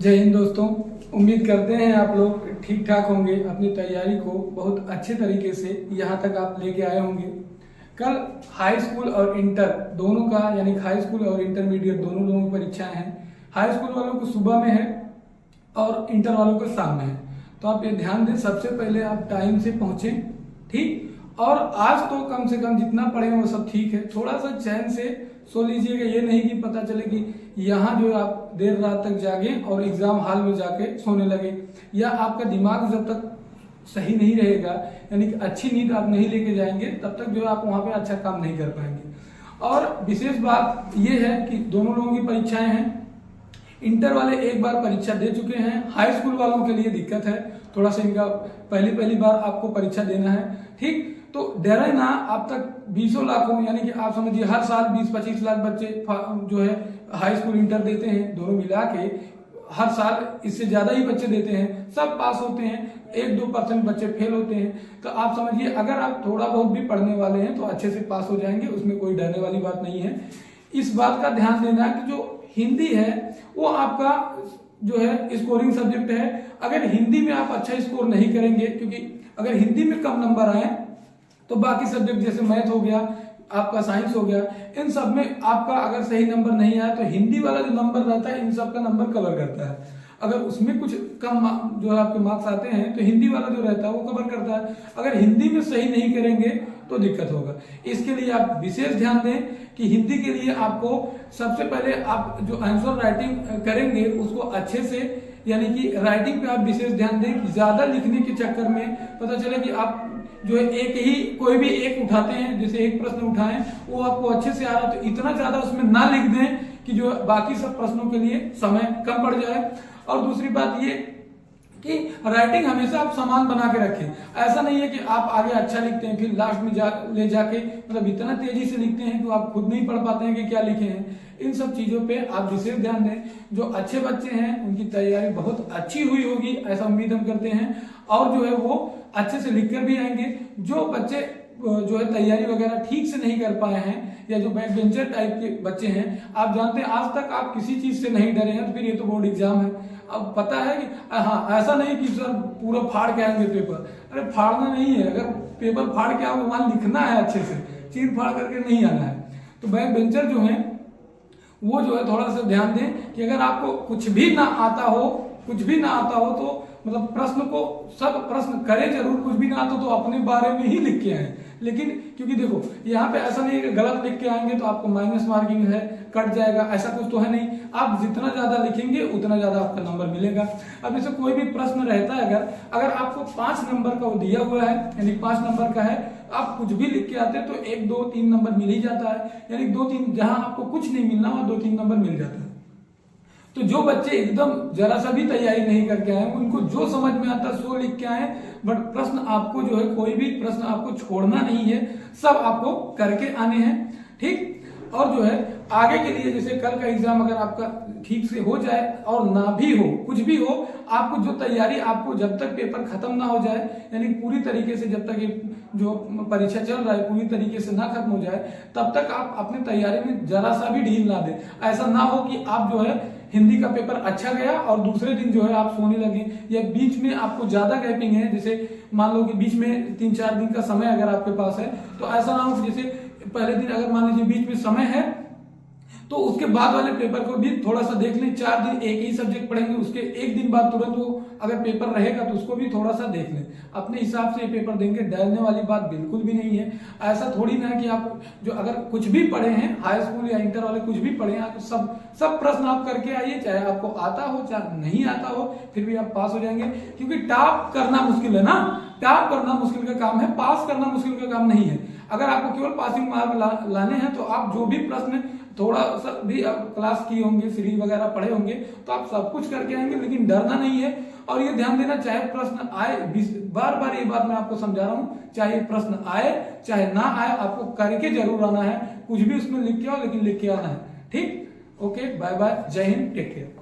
जय हिंद दोस्तों। उम्मीद करते हैं आप लोग ठीक ठाक होंगे, अपनी तैयारी को बहुत अच्छे तरीके से यहाँ तक आप लेके आए होंगे। कल हाई स्कूल और इंटर दोनों का यानी हाई स्कूल और इंटरमीडिएट दोनों लोगों की परीक्षाएं हैं। हाई स्कूल वालों को सुबह में है और इंटर वालों को शाम में है, तो आप ये ध्यान दें सबसे पहले आप टाइम से पहुंचें, ठीक। और आज तो कम से कम जितना पढ़े वो सब ठीक है, थोड़ा सा चैन से सो लीजिएगा। ये नहीं कि पता चले कि यहाँ जो आप देर रात तक जागे और एग्जाम हॉल में जाके सोने लगे, या आपका दिमाग जब तक सही नहीं रहेगा यानी कि अच्छी नींद आप नहीं लेके जाएंगे तब तक जो आप वहाँ पे अच्छा काम नहीं कर पाएंगे। और विशेष बात ये है कि दोनों लोगों की परीक्षाएं हैं। इंटर वाले एक बार परीक्षा दे चुके हैं, हाई स्कूल वालों के लिए दिक्कत है, थोड़ा सा इनका पहली बार आपको परीक्षा देना है, ठीक। तो डरे ना, अब तक 20 लाखों यानी कि आप समझिए हर साल 20-25 लाख बच्चे जो है हाई स्कूल इंटर देते हैं, दोनों मिला के हर साल इससे ज्यादा ही बच्चे देते हैं, सब पास होते हैं, 1-2% बच्चे फेल होते हैं। तो आप समझिए अगर आप थोड़ा बहुत भी पढ़ने वाले हैं तो अच्छे से पास हो जाएंगे, उसमें कोई डरने वाली बात नहीं है। इस बात का ध्यान देना कि जो हिंदी है वो आपका जो है स्कोरिंग सब्जेक्ट है। अगर हिंदी में आप अच्छा स्कोर नहीं करेंगे, क्योंकि अगर हिंदी में कम नंबर आए तो बाकी सब्जेक्ट जैसे मैथ हो गया, आपका साइंस हो गया, इन सब में आपका अगर सही नंबर नहीं आया तो हिंदी वाला जो नंबर रहता है इन सब का नंबर कवर करता है। अगर उसमें कुछ कम जो है आपके मार्क्स आते हैं तो हिंदी वाला जो रहता है वो कवर करता है। अगर हिंदी में सही नहीं करेंगे तो दिक्कत होगा। इसके लिए आप विशेष ध्यान दें कि हिंदी के लिए आपको सबसे पहले आप जो आंसर राइटिंग करेंगे उसको अच्छे से यानी कि राइटिंग पे आप विशेष ध्यान दें कि ज्यादा लिखने के चक्कर में पता चले कि आप जो है एक ही कोई भी एक उठाते हैं, जैसे एक प्रश्न उठाएं वो आपको अच्छे से आ रहा है तो इतना ज्यादा उसमें ना लिख दें कि जो बाकी सब प्रश्नों के लिए समय कम पड़ जाए। और दूसरी बात ये कि राइटिंग हमेशा आप समान बना के रखें। ऐसा नहीं है कि आप आगे अच्छा लिखते हैं फिर लास्ट में ले जाके मतलब इतना तेजी से लिखते हैं कि आप खुद नहीं पढ़ पाते हैं कि क्या लिखे हैं। इन सब चीजों पे आप विशेष ध्यान दें। जो अच्छे बच्चे हैं उनकी तैयारी बहुत अच्छी हुई होगी, ऐसा उम्मीद हम करते हैं, और जो है वो अच्छे से लिख कर भी आएंगे। जो बच्चे जो है तैयारी वगैरह ठीक से नहीं कर पाए हैं या जो बैक बेंचर टाइप के बच्चे हैं, आप जानते हैं आज तक आप किसी चीज से नहीं डरे हैं तो फिर ये तो बोर्ड एग्जाम है। अब पता है कि हाँ ऐसा नहीं कि सर पूरा फाड़ के आएंगे पेपर, अरे फाड़ना नहीं है। अगर पेपर फाड़ के आओगे वहां लिखना है अच्छे से, चीर फाड़ करके नहीं आना है। तो बैक बेंचर जो है वो जो है थोड़ा सा ध्यान दें कि अगर आपको कुछ भी ना आता हो तो मतलब प्रश्न को सब प्रश्न करें जरूर, कुछ भी ना आता तो अपने बारे में ही लिख के आए। लेकिन क्योंकि देखो यहाँ पे ऐसा नहीं है कि गलत लिख के आएंगे तो आपको माइनस मार्किंग है, कट जाएगा, ऐसा कुछ तो है नहीं। आप जितना ज्यादा लिखेंगे उतना ज्यादा आपका नंबर मिलेगा। अब जैसे कोई भी प्रश्न रहता है, अगर आपको 5 नंबर का वो दिया हुआ है यानी 5 नंबर का है, आप कुछ भी लिख के आते हैं तो 1, 2, 3 नंबर मिल ही जाता है। यानी 2-3 जहां आपको कुछ नहीं मिलना वहां 2-3 नंबर मिल जाता है। तो जो बच्चे एकदम जरा सा भी तैयारी नहीं करके आए, उनको जो समझ में आता है सो लिख के आए, बट प्रश्न आपको जो है कोई भी प्रश्न आपको छोड़ना नहीं है, सब आपको करके आने हैं, ठीक। और जो है आगे के लिए जैसे कल का एग्जाम अगर आपका ठीक से हो जाए और ना भी हो कुछ भी हो, आपको जो तैयारी आपको जब तक पेपर खत्म ना हो जाए यानी पूरी तरीके से जब तक ये जो परीक्षा चल रहा है पूरी तरीके से ना खत्म हो जाए तब तक आप अपनी तैयारी में जरा सा भी ढील ना दें। ऐसा ना हो कि आप जो है हिंदी का पेपर अच्छा गया और दूसरे दिन जो है आप सोने लगे, या बीच में आपको ज्यादा गैपिंग है, जैसे मान लो कि बीच में 3-4 दिन का समय अगर आपके पास है तो ऐसा ना हो कि जैसे पहले दिन अगर मान लीजिए बीच में समय है तो उसके बाद वाले पेपर को भी थोड़ा सा देख लें। 4 दिन एक ही सब्जेक्ट पढ़ेंगे, उसके एक दिन बाद तुरंत वो अगर पेपर रहेगा तो उसको भी थोड़ा सा देख लें। अपने हिसाब से ये पेपर देंगे, डरने वाली बात बिल्कुल भी नहीं है। ऐसा थोड़ी ना है कि आप जो अगर कुछ भी पढ़े हैं हाई स्कूल या इंटर वाले कुछ भी पढ़े हैं तो सब प्रश्न आप करके आइए, चाहे आपको आता हो चाहे नहीं आता हो, फिर भी आप पास हो जाएंगे। क्योंकि टॉप करना मुश्किल है ना, टॉप करना मुश्किल का काम है, पास करना मुश्किल का काम नहीं है। अगर आपको केवल पासिंग मार्क लाने हैं तो आप जो भी प्रश्न थोड़ा सा भी आप क्लास किए होंगे, सीरीज वगैरह पढ़े होंगे तो आप सब कुछ करके आएंगे, लेकिन डरना नहीं है। और ये ध्यान देना, चाहे प्रश्न आए, बार बार ये बात मैं आपको समझा रहा हूँ, चाहे प्रश्न आए चाहे ना आए आपको करके जरूर आना है। कुछ भी उसमें लिख के आओ लेकिन लिख के आना है, ठीक। ओके, बाय बाय, जय हिंद, टेक केयर।